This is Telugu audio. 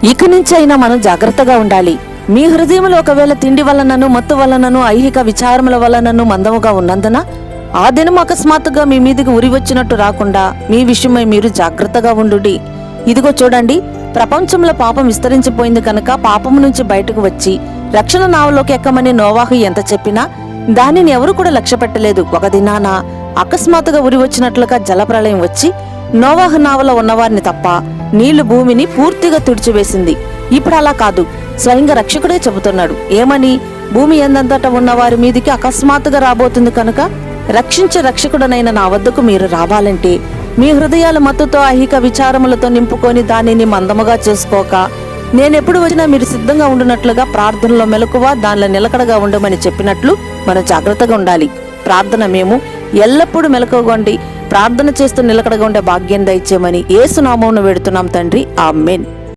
ఇక నుంచి అయినా మనం జాగ్రత్తగా ఉండాలి. మీ హృదయంలో ఒకవేళ తిండి వలనను, మత్తు వలనను, ఐహిక విచారముల వలనను మందముగా ఉన్నందున ఆ దినం అకస్మాత్తుగా మీ మీదికి ఉరి వచ్చినట్టు రాకుండా మీ విషయమై మీరు జాగ్రత్తగా ఉండుడి. ఇదిగో చూడండి, ప్రపంచంలో పాపం విస్తరించిపోయింది కనుక పాపము నుంచి బయటకు వచ్చి రక్షణ నావలోకి ఎక్కమని నోవాహు ఎంత చెప్పినా దానిని ఎవరు కూడా లక్ష్య పెట్టలేదు. ఒక దినాన అకస్మాత్తుగా ఉరి వచ్చినట్లుగా జలప్రళయం వచ్చి నోవాహు నావలో ఉన్నవారిని తప్ప నీళ్లు భూమిని పూర్తిగా తుడిచివేసింది. ఇప్పుడు అలా కాదు, స్వయంగా రక్షకుడే చెబుతున్నాడు. ఏమని? భూమి ఎందంతటా ఉన్న వారి మీదికి అకస్మాత్తుగా రాబోతుంది కనుక రక్షించే రక్షకుడనైన నా వద్దకు మీరు రావాలంటే మీ హృదయాల మత్తుతో ఐహిక విచారములతో నింపుకొని దానిని మందముగా చేసుకోక నేనెప్పుడు వచ్చినా మీరు సిద్ధంగా ఉండునట్లుగా ప్రార్థనలో మెలకువ, దానిలో నిలకడగా ఉండమని చెప్పినట్లు మనం జాగ్రత్తగా ఉండాలి. ప్రార్థన మేము ఎల్లప్పుడూ మెలకువగొండి ప్రార్థన చేస్తూ నిలకడగా ఉండే భాగ్యం దయచేయమని యేసు నామమున వేడుతున్నాం తండ్రి. ఆమేన్.